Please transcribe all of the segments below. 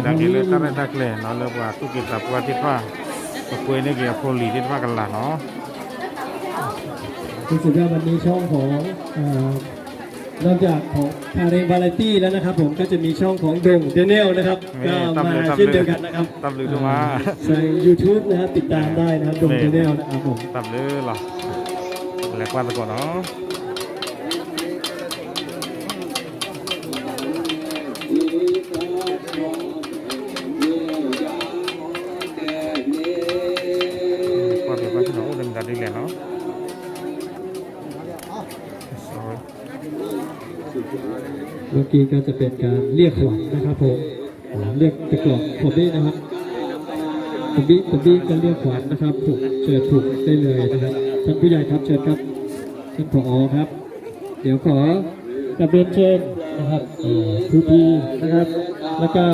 Dagile karena dagle, nol waktu kita buat itu apa? Kue ini kita poli itu apa kan lah, no? รู้สึกว่าวันนี้ช่องของนอกจากของคาเรนวาไรตี้แล้วนะครับผมก็จะมีช่องของดงเดนิเอลนะครับก็มาเช่นเดียวกันนะครับตับลือดูมา ใน YouTube นะครับติดตามได้นะครับดงเดนิเอลนะครับผมตับลือหรอแหลกว่าไปก่อนเนาะว่าไปที่น้องเป็นการดีเลยเนาะเมื่อกี้ก็จะเป็นการเรียกขวัญนะครับผมเรียกตะกรอกผมนี่นะครับผมนี่ก็เรียกขวัญนะครับผมเชิญถูกได้เลยนะครับท่านผู้ใหญ่ครับเชิญครับท่านผอครับเดี๋ยวขอกระเบียนเชิญนะครับพี่นะครับแล้วก็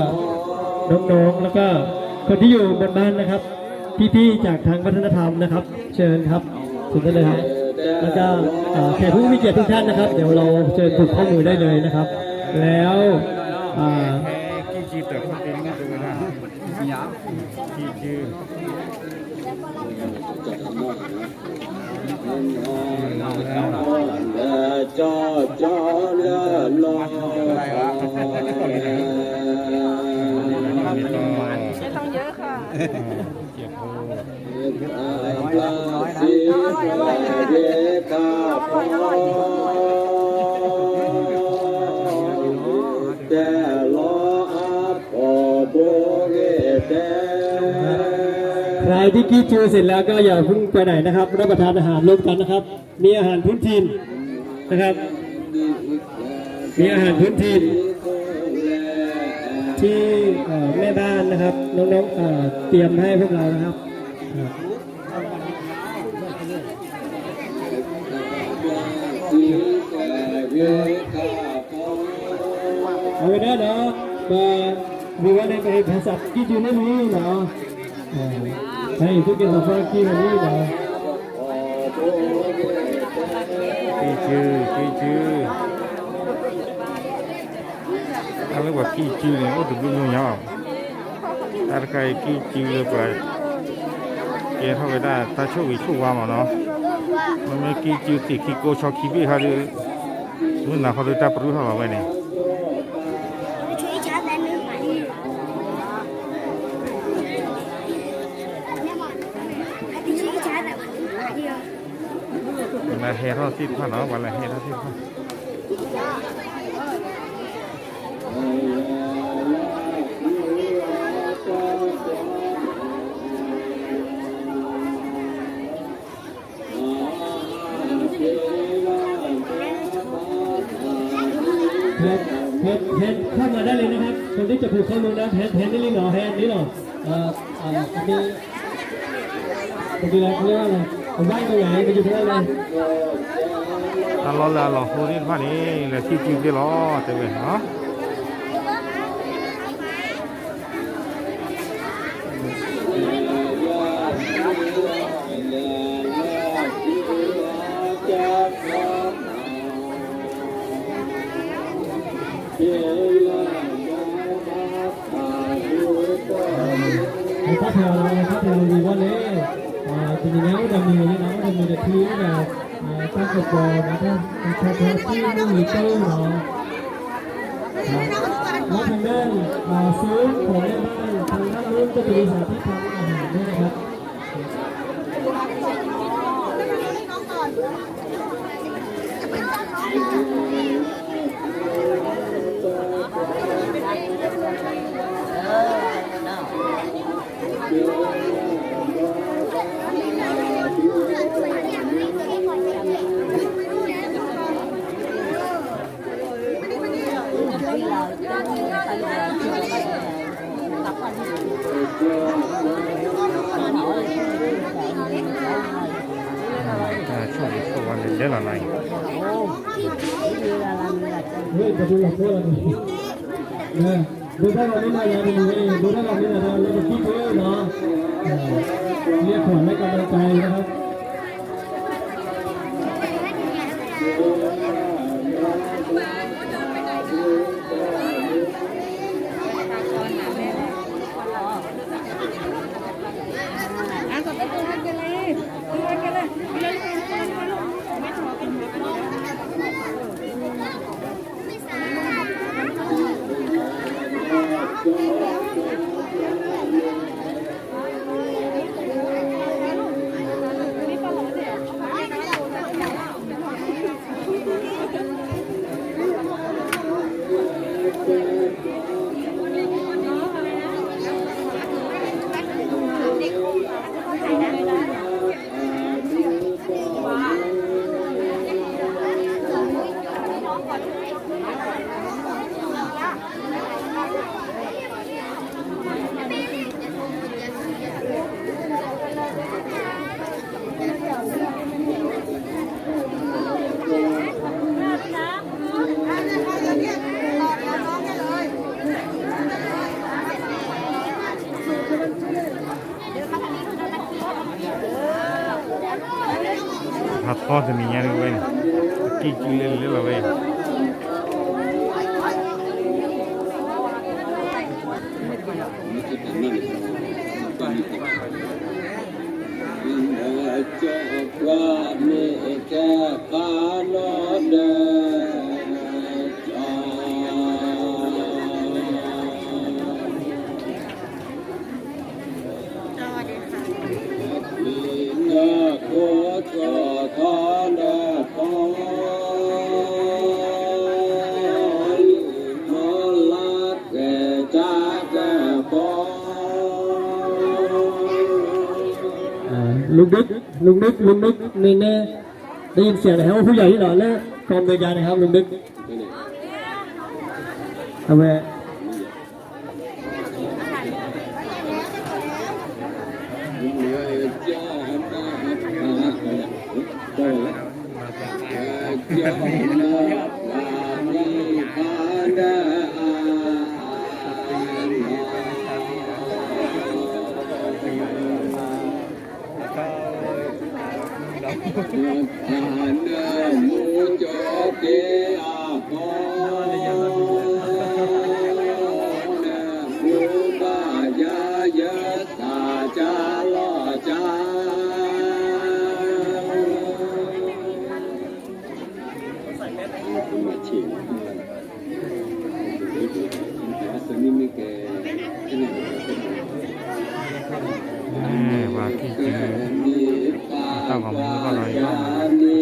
น้องๆแล้วก็คนที่อยู่บนบ้านนะครับพี่ๆจากทางวัฒนธรรมนะครับเชิญครับเชิญได้เลยครับแล้วก็แขกผู้มีเกียรติทุกท่านนะครับเดี๋ยวเราเชิญผูกข้อมือได้เลยนะครับแล้วกี่จีแต่คนเป็นนี่ตัวนะกี่จีจอเรือลอยไม่ต้องเยอะค่ะเจ็บโอ้ใครที่กินจูเสร็จแล้วก็อย่าเพิ่งไปไหนนะครับรับประทานอาหารร่วมกันนะครับมีอาหารพื้นถิ่นนะครับมีอาหารพื้นถิ่นที่แม่บ้านนะครับน้องๆเตรียมให้พวกเรานะครับเอาไปได้เนาะมาดูว่าในภาษาที่อยู่ในนี้เนาะให้ทุกคนมาฟังที่นี่เนาะกี่จื้ออะไรวะกี่จื้อเนี่ยโอ้ถึงยุ่งยากถ้าใครกี่จื้อเลยไปเกณฑ์เข้าไปได้ถ้าช่วยช่วยว่ามาเนาะมันไม่กี่จื้อติดกี่โกชอกี่ปีเขาดูนู่นนะเขาดูตาปรุเขาเอาไว้เนี่ยวันละเฮโร่สิบพันเนาะวันละเฮโร่สิบพันแฮนเข้ามาได้เลยนะครับคนที่จะผูกข้อมือนะแฮนนี่หรอแฮนนี่หรอมีอะไรเขาเรียกว่าอะไรผมไหว้ตรงไหนไปอยู่ที่ไหนตลอดแล้วคนนี้พันนี้เลยที่จริงที่ล้อเต็มเลยเนาะถ้าเราดีว่าเลยจริงๆแล้วจะมีนะจะมีแต่ที่แบบตั้งกระบอกนะถ้าที่ไม่มีตู้เนาะแล้วทางด้านซื้อของในบ้านทางด้านนู้นก็จะมีสาธิตทำอาหารด้วยนะครับช่วงวันเดือนอะไรเฮ้ยจะดูหลักเท่าไหร่เนี่ย ดูถ้าเราไม่มาอย่างนี้ดูถ้าเราไม่มาเราจะคิดด้วยเนาะเรียกขวัญและกำลังใจนะครับผัดทอดจะมีเงี้ยด้วยกี่กิโลเลยล่ะเว้ยลุงนึกนี่แน่ได้ยินเสียงนะครับว่าผู้ใหญ่ที่หล่อและกองโดยการนะครับลุงนึกทำไมว่ากี่จื้อเต้าของมือก็ลอย